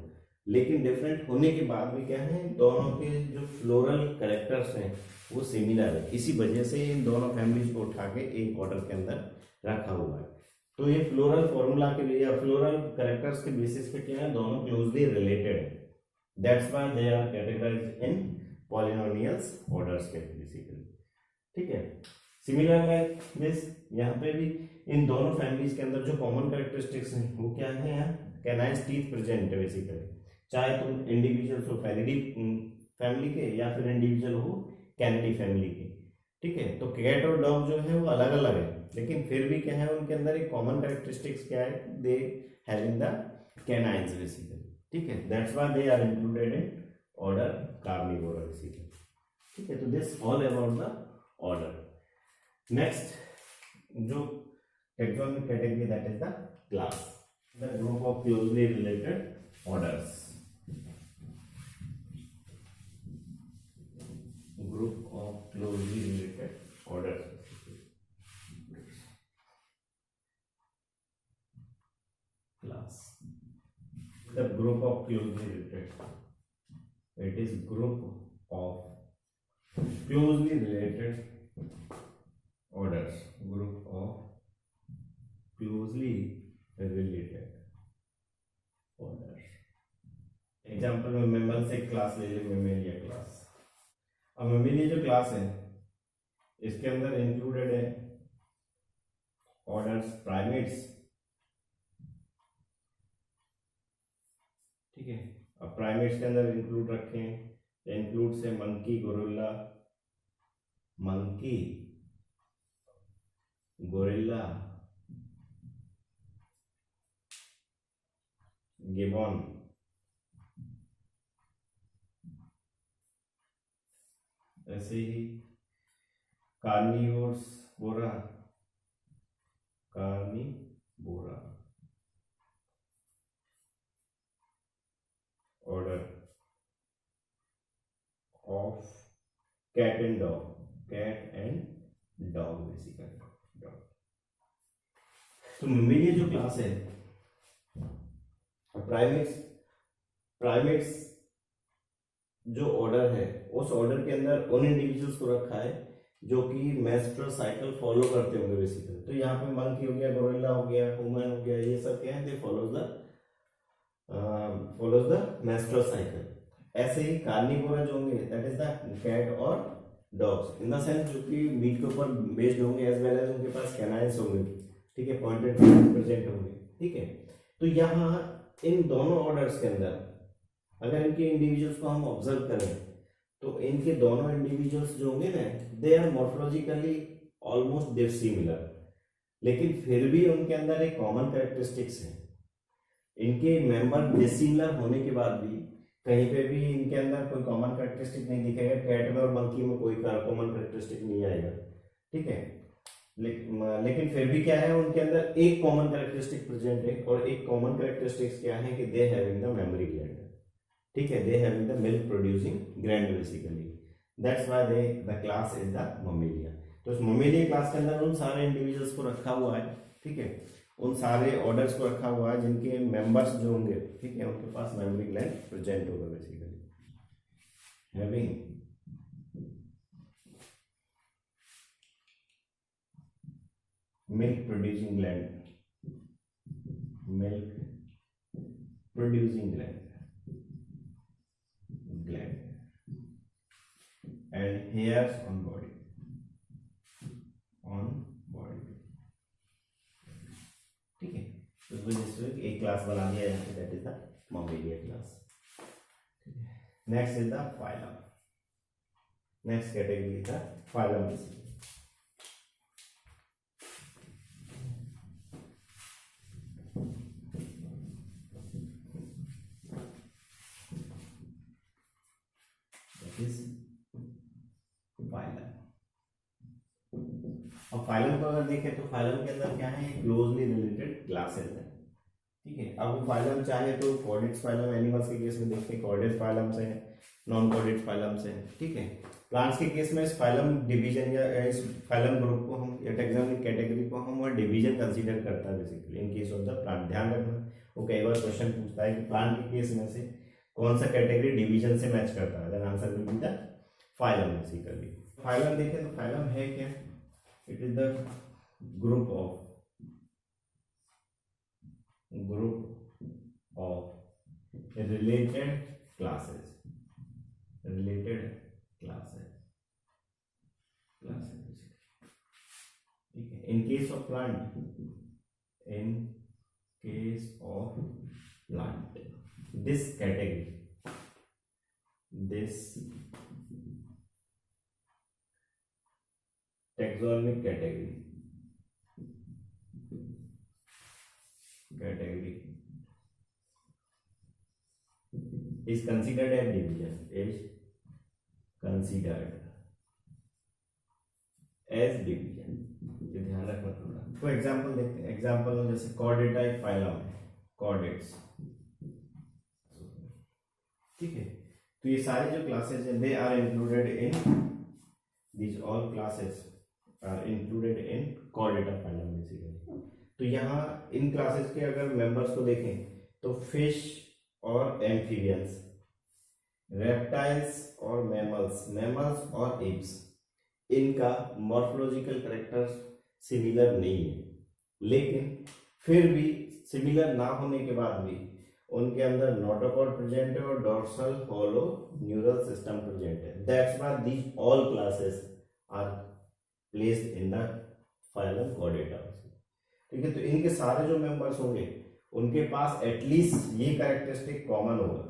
लेकिन डिफरेंट होने के बाद भी क्या है, दोनों के जो फ्लोरल कैरेक्टर्स हैं वो सिमिलर है, इसी वजह से इन दोनों फैमिलीज को उठा के एक ऑर्डर के अंदर रखा हुआ है। तो ये फ्लोरल फॉर्मूला के लिए या फ्लोरल कैरेक्टर्स के बेसिस पे क्या है, दोनों क्लोजली रिलेटेड है, that's why they are categorized in polynomials orders के बेसिकली, ठीक है। सिमिलर लाइक दिस, यहाँ पे भी इन दोनों फैमिलीज के अंदर जो कॉमन कैरेक्टरिस्टिक्स हैं वो क्या है, यहाँ कैनाइन्स टीथ प्रेजेंट है बेसिकली, चाहे तुम इंडिविजुअल हो फैनिडी फैमिली के या फिर इंडिविजुअल हो कैनिडी फैमिली के, ठीक है। तो कैट और डॉग जो है वो अलग अलग है, लेकिन फिर भी क्या है, उनके अंदर एक कॉमन कैरेक्टरिस्टिक्स क्या है, they having the canines basically, ठीक है, that's why they are included in order Carnivora basically, ठीक है। तो this all about the order. Next जो taxonomic category, that is the class, the group of closely related orders, group of closely related orders, class, the group of closely related, it is group of closely related orders, group of closely related orders। Example में मेमल से क्लास ले ले, मेमेलिया क्लास। अब मेमेलिया जो क्लास है इसके अंदर इंक्लूडेड है ऑर्डर्स प्राइमेट्स, ठीक है। अब प्राइमेट्स के अंदर इंक्लूड रखे हैं, इंक्लूड से monkey, gorilla, monkey, gorilla, gibbon, ऐसे ही कार्निवोर्स, बोरा, Carnivora order of cat and dog, cat and dog basically dog. तो मेमेलिया जो क्लास है, प्राइमेट्स जो ऑर्डर है उस ऑर्डर के अंदर उन इंडिविजुअल्स को रखा है जो कि मेंस्ट्रुअल साइकिल फॉलो करते होंगे बेसिकली। तो यहाँ पे मंकी हो गया, गोरिल्ला हो गया, ह्यूमन हो गया, ये सब क्या है, दे फॉलोज द मेंस्ट्रुअल साइकिल। ऐसे ही कार्निवोरा जो होंगे दैट इज द कैट और डॉग्स, इन द सेंस जो कि मीट के ऊपर बेस्ड होंगे, एज वेल एज उनके पास कैनाइन्स होंगे, ठीक है, पॉइंटेड प्रेजेंट होंगे, ठीक है। तो यहाँ इन दोनों ऑर्डर्स के अंदर अगर इनके इंडिविजुअल्स को हम ऑब्जर्व करें तो इनके दोनों इंडिविजुअल्स जो होंगे ना, they are morphologically almost dissimilar, लेकिन फिर भी उनके अंदर एक कॉमन कैरेक्टरिस्टिक्स है। इनके मेंबर डिसिमिलर होने के बाद भी कहीं पे भी इनके अंदर कोई कॉमन कैरेक्टरिस्टिक नहीं दिखेगा, कैट में और मंकी में कोई कॉमन कैरेक्टरिस्टिक नहीं आएगा, ठीक है। लेकिन फिर भी क्या है, उनके अंदर एक कॉमन कैरेक्टरिस्टिक प्रेजेंट है, और एक कॉमन कैरेक्टरिस्टिक्स क्या है कि दे हैविंग द मेमोरी ग्लैंड, ठीक है, they having the milk producing gland basically, that's why they the class is the Mammalia. तो इस ममेलिया क्लास के अंदर उन सारे इंडिविजुअल्स को रखा हुआ है, ठीक है, उन सारे ऑर्डर्स को रखा हुआ है जिनके मेंबर्स जो होंगे, ठीक है, उनके पास मेमोरी ग्लैंड प्रेजेंट होगा basically, having milk producing gland, milk producing gland and hairs on body, ठीक है। तो इस वजह से एक क्लास बना दिया यहाँ पे, that is the Mammalia class. Next is the phylum, next category is the phylum. अब फाइलम को अगर देखें तो फाइलम के अंदर क्या है, क्लोजली रिलेटेड क्लासेस हैं, ठीक है। अब वो फाइलम चाहे तो कॉर्डेट्स फाइलम, एनिमल्स के केस में देखते कॉर्डेट्स फाइलम से, नॉन कॉर्डेट्स फाइलम से, ठीक है। प्लांट्स के केस में इस फाइलम डिवीजन या इस फाइलम ग्रुप को हम या टैक्सोनॉमिक कैटेगरी को हम और डिवीजन कंसीडर करता है basically in case of the plant. ध्यान रखना, वो कई बार क्वेश्चन पूछता है कि प्लांट के केस में से कौन सा कैटेगरी डिवीजन से मैच करता है, then answer will be the phylum basically. Phylum देखें तो फाइलम है क्या, it is the group of related classes, ठीक है। In case of plant, this category, this taxonomic category is considered as division, ये ध्यान रखना थोड़ा। तो एग्जांपल देखते हैं, एग्जांपल में जैसे कॉर्डेटा एक फाइलम है, कॉर्डेट्स, ठीक है। तो ये सारे जो क्लासेस हैं, they are included in these all classes are included in chordata phylum basically। तो यहाँ इन क्लासेस के अगर मेंबर्स को देखें तो फिश और एम्फीबियंस, रेप्टाइल्स और मैमल्स और एप्स, इनका मॉर्फोलॉजिकल कैरेक्टर सिमिलर नहीं है, लेकिन फिर भी सिमिलर ना होने के बाद भी उनके अंदर नोटोकॉर्ड प्रेजेंट है और dorsal hollow neural system present है। That's why these all classes are placed in the phylum Chordata, ठीक है। तो इनके सारे जो मेंबर्स होंगे उनके पास एटलीस्ट ये कैरेक्टरिस्टिक कॉमन होगा,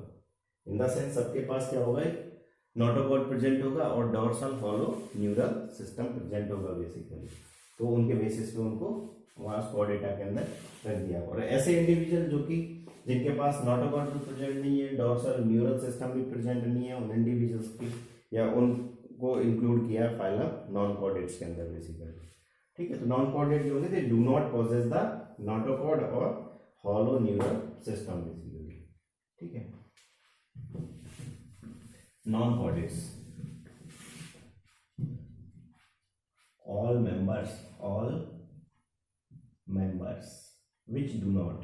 इन द सेंस सबके पास क्या होगा, नोटोकॉर्ड प्रेजेंट होगा और dorsal hollow neural system present होगा बेसिकली। तो उनके बेसिस पे उनको वहां कॉर्डेटा के अंदर रख दिया। और ऐसे इंडिविजुअल जो कि जिनके पास नोटोकॉर्ड भी प्रेजेंट नहीं है, डोर्सल न्यूरल सिस्टम भी प्रेजेंट नहीं है, उन इंडिविजुअल्स की या उनको इंक्लूड किया फाइलम नॉन कॉर्डेट्स के अंदर बेसिकली, ठीक है। तो नॉन कॉर्डेट जो होंगे they do not possess the notochord और हॉलो न्यूरल सिस्टम बेसिकली, ठीक है। Non chordates, all members which do not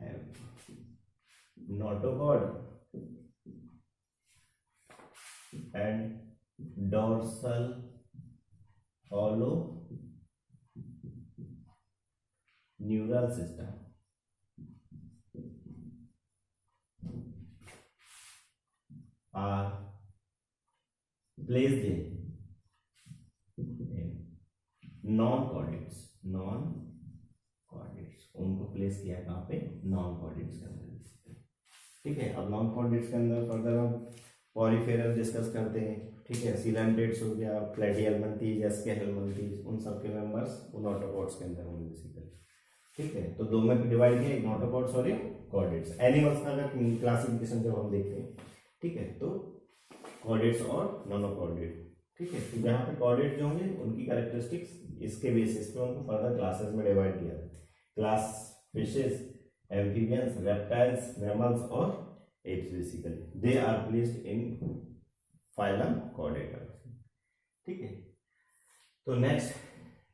have notochord and dorsal hollow neural system are placed in non chordates, उनको प्लेस किया कहाँ पे, नॉन कॉर्डेट्स के अंदर, ठीक है। अब नॉन कॉर्डेट्स के अंदर फर्दर हम पॉलीफेरस डिस्कस करते हैं, ठीक है। सिलेंटेड्स हो गया, प्लेटिहेल्मिन्थीज, एस्केहेल्मिन्थीज, उन सब के मेंबर्स नोटोकॉर्ड्स के अंदर होंगे बेसिकली, ठीक है। तो दो में डिवाइड किया, एक नोटोकॉर्ड्स और एक कॉर्डेट्स। एनिमल्स का अगर क्लासिफिकेशन जब हम देखते हैं, ठीक है, तो कॉर्डेट्स और नॉनोकॉर्डेट, ठीक है। तो यहाँ पे कॉर्डेट जो होंगे उनकी कैरेक्टरिस्टिक्स इसके बेसिस पे उनको फर्दर क्लासेस में डिवाइड किया था। Class fishes, amphibians, reptiles, mammals और apes basically they are placed in phylum Chordata. ठीक है। तो नेक्स्ट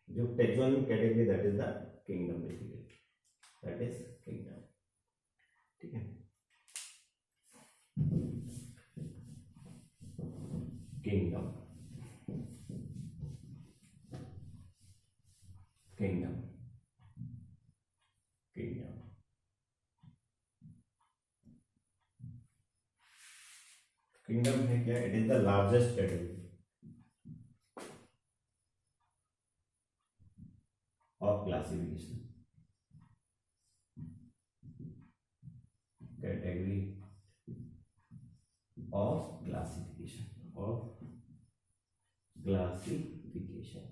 जो taxonomic category that is the kingdom basically, that is kingdom. ठीक है। Kingdom, kingdom, kingdom. किंगडम है क्या? It is the largest category of classification, category of classification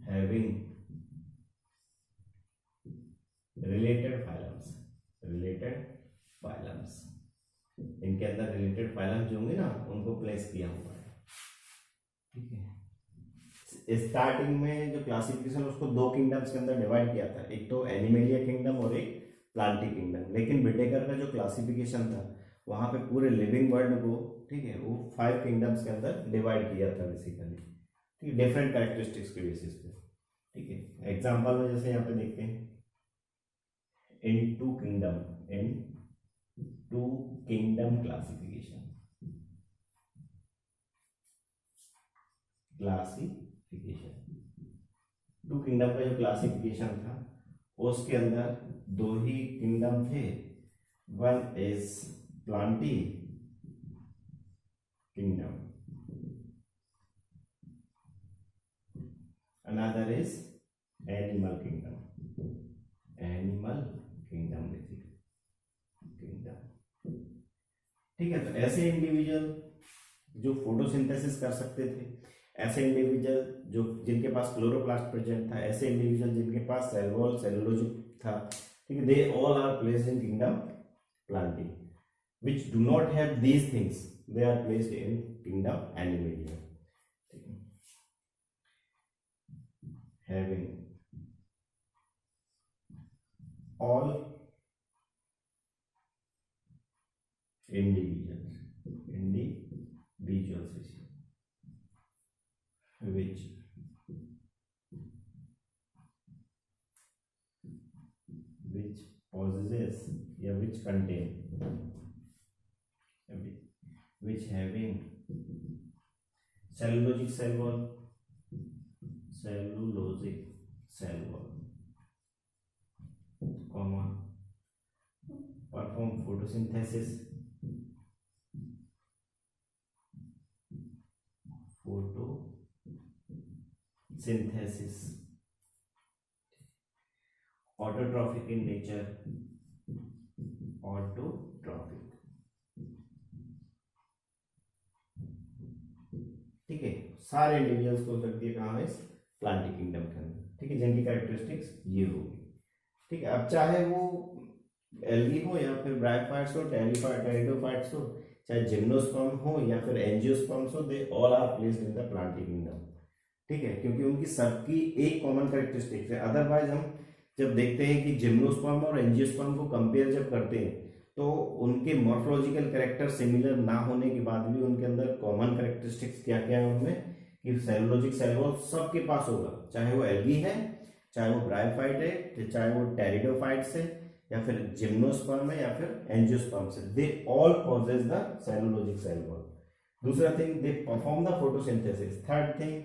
having related phylums, इनके अंदर रिलेटेड फाइलम जो होंगे ना उनको प्लेस किया हुआ है। ठीक है। स्टार्टिंग में जो क्लासिफिकेशन उसको दो किंगडम्स के अंदर डिवाइड किया था, एक तो एनिमेलिया किंगडम और एक प्लांटी किंगडम। लेकिन बिटेकर का जो क्लासिफिकेशन था वहां पे पूरे लिविंग वर्ल्ड को, ठीक है, वो 5 किंगडम्स के अंदर डिवाइड किया था बेसिकली। ठीक है, डिफरेंट कैरेक्टरिस्टिक्स के बेसिस पे। ठीक है। एग्जांपल में जैसे यहाँ पे देखते हैं in two kingdom classification, two kingdom का जो क्लासिफिकेशन था उसके अंदर दो ही किंगडम थे। One is Plantae kingdom, another is animal kingdom basically kingdom. ठीक है। तो ऐसे इंडिविजुअल जो फोटोसिंथेसिस कर सकते थे, ऐसे इंडिविजुअल जो जिनके पास क्लोरोप्लास्ट प्रेजेंट था, ऐसे इंडिविजुअल जिनके पास सेल वॉल सेलुलोज था, ठीक है, they all are placed in kingdom plantae. Which do not have these things, they are placed in kingdom animalia. Having all individuals which possesses या which contain which having cellulosic cell wall comma perform photosynthesis autotrophic in nature, ठीक है। सारे इंडिविजुअल्स को रख दिए कहाँ है? प्लांटी किंगडम के अंदर। ठीक है, जिनकी कैरेक्टरिस्टिक्स ये होगी। ठीक है। अब चाहे वो एल्गी हो या फिर ब्रायोफाइट्स हो, टेरिडोफाइट्स हो, चाहे जिम्नोस्पर्म हो या फिर एंजियोस्पर्म्स हो, they all are placed in the plantae kingdom. ठीक है, क्योंकि उनकी सबकी एक कॉमन कैरेक्टरिस्टिक्स है। अदरवाइज हम जब देखते हैं कि जिम्नोस्पर्म और एंजियोस्पर्म को कंपेयर जब करते हैं तो उनके मॉर्फोलॉजिकल कैरेक्टर सिमिलर ना होने के बाद भी उनके अंदर कॉमन कैरेक्टरिस्टिक्स क्या क्या है उनमें, कि सेलुलोजिक सेल वॉल सबके पास होगा, चाहे वो एल्गी है, चाहे वो ब्रायोफाइट है, चाहे वो टेरिडोफाइट्स है, या फिर जिम्नोस्पर्म है, या फिर एंजियोस्पर्म है, they all possess the cellulosic cell wall. दूसरा thing, they perform the photosynthesis. Third thing,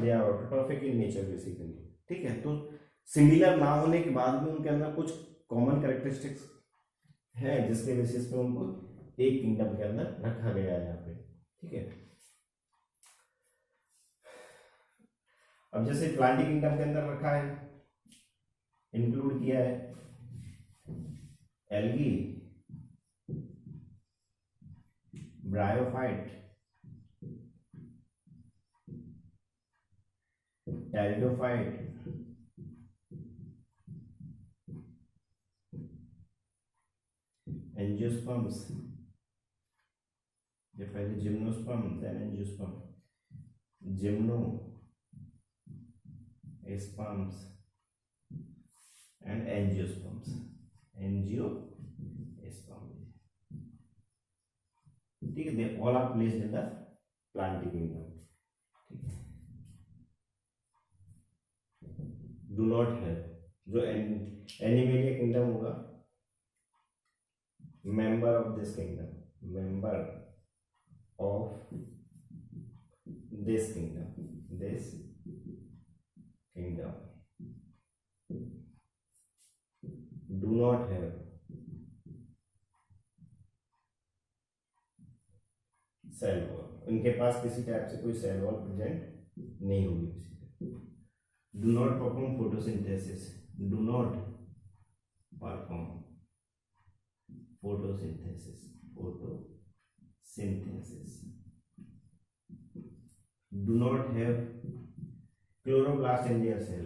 they are autotrophic in nature basically. ठीक है। तो सिमिलर ना होने के बाद भी उनके अंदर कुछ कॉमन कैरेक्टरिस्टिक्स है जिसके बेसिस पे उनको एक किंगडम के अंदर रखा गया है यहाँ पे। ठीक है। अब जैसे प्लांटी किंगडम के अंदर रखा है, इंक्लूड किया है algae, bryophyte, pteridophyte, angiosperm angiosperms, ये पहले gymnosperm then angiosperm, gymnosperms and angiosperms, angiosperm, ठीक है, they all are placed in the planting kingdom, ठीक है। डू नॉट हैव, जो एनिमेलिया किंगडम होगा, member of this kingdom, member of this kingdom do not have cell wall, उनके पास किसी टाइप से कोई सेल वॉल प्रेजेंट नहीं होगी। Do not perform photosynthesis, do not perform photosynthesis, do not have chloroplast in their cell,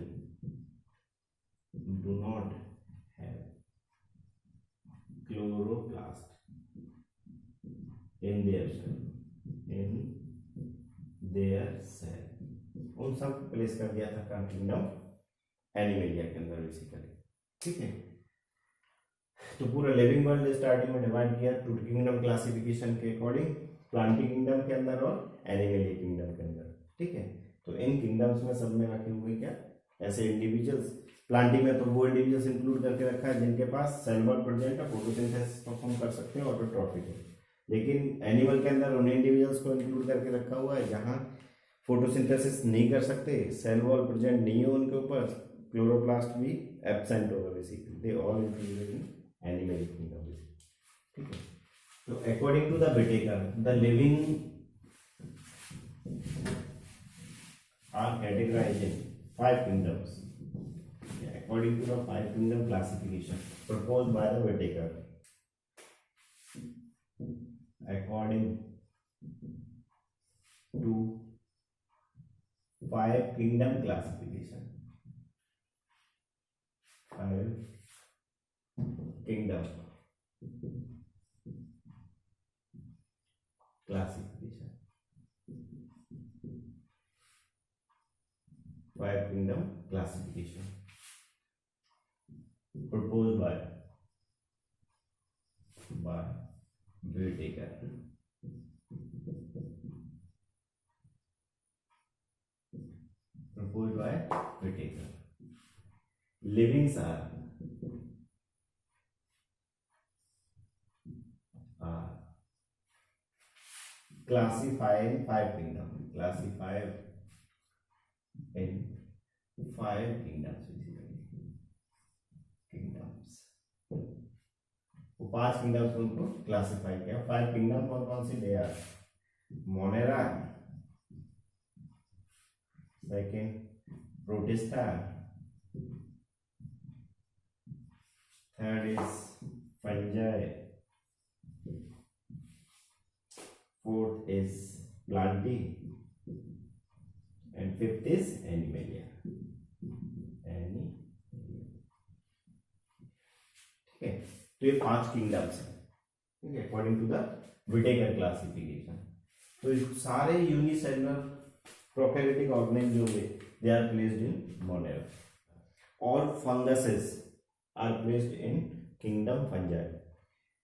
do not have chloroplast in their cell, उन सब प्लेस कर दिया था किंगडम एनिमेलिया के अंदर बेसिकली, ठीक है। तो पूरा लिविंग वर्ल्ड स्टार्टिंग में डिवाइड किया टू किंगडम क्लासिफिकेशन के अकॉर्डिंग, प्लांटिंग किंगडम के अंदर और एनिमेलिया किंगडम के अंदर, ठीक है। तो इन किंगडम्स में सब में रखे हुए क्या ऐसे इंडिविजुअल्स, प्लांटिंग में तो वो इंडिविजुअल्स इंक्लूड करके रखा है जिनके पास सेल वॉल प्रेजेंट है, फोटोसिंथेसिस परफॉर्म कर सकते हैं, ऑटोट्रॉफिक है। लेकिन एनिमल के अंदर उन इंडिविजुअल्स को इंक्लूड करके रखा हुआ है जहाँ फोटोसिंथेसिस नहीं कर सकते, सेल वॉल प्रेजेंट नहीं हो उनके ऊपर, क्लोरोप्लास्ट भी एब्सेंट होगा basically, they all included in animal kingdom, ठीक है। तो according to the Whittaker, the living are categorized in 5 kingdoms, according to the 5 kingdom classification proposed by the Whittaker, according to 5 kingdom classification, 5 kingdom classification, 5 kingdom classification proposed by Whittaker, proposed by Whittaker. Livings are classified in 5 kingdoms, classified in 5 kingdoms, वो 5 किंगडम्स उनको क्लासिफाई किया। 5 किंगडम कौन कौन सी, they are Monera, second Protista, third is Fungi, fourth is Plantae and fifth is Animalia, ठीक है। तो ये 5 किंगडम्स हैं, ठीक है, according to the Whittaker classification. तो सारे यूनिसेलुलर प्रोकैरियोटिक ऑर्गेनिज्म जो हुए they are placed in Monera, all funguses are placed in kingdom Fungi,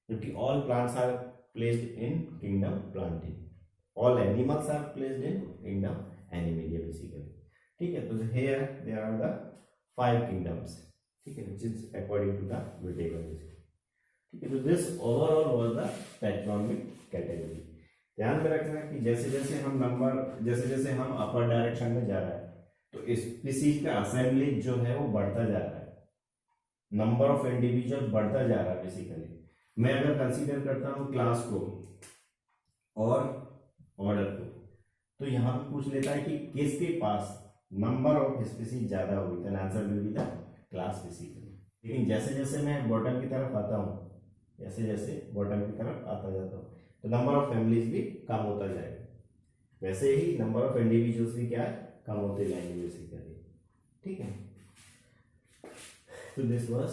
जबकि all plants are placed in kingdom Plantae, all animals are placed in kingdom Animalia basically, ठीक है। तो here there are the 5 kingdoms, ठीक है, which is according to the Whittaker, ठीक है। तो this overall was the taxonomic category. ध्यान में रखना कि जैसे जैसे हम अपर डायरेक्शन में जा रहा है तो स्पीसीज का असेंबली जो है वो बढ़ता जा रहा है, नंबर ऑफ इंडिविजुअल बढ़ता जा रहा है बेसिकली। मैं अगर कंसीडर करता हूँ क्लास को और ऑर्डर को, तो यहाँ पे पूछ लेता है कि किसके पास नंबर ऑफ स्पीसीज ज्यादा होगी, तो answer will be the class basically. लेकिन जैसे जैसे मैं बॉटम की तरफ आता हूँ, जैसे जैसे बॉटम की तरफ आता जाता हूँ, तो नंबर ऑफ फैमिलीज भी कम होता जाएगा, वैसे ही नंबर ऑफ इंडिविजुअल्स भी क्या है, कम होते जाएंगे बेसिकली, ठीक है। तो this was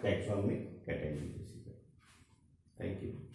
taxonomic category basically. Thank you.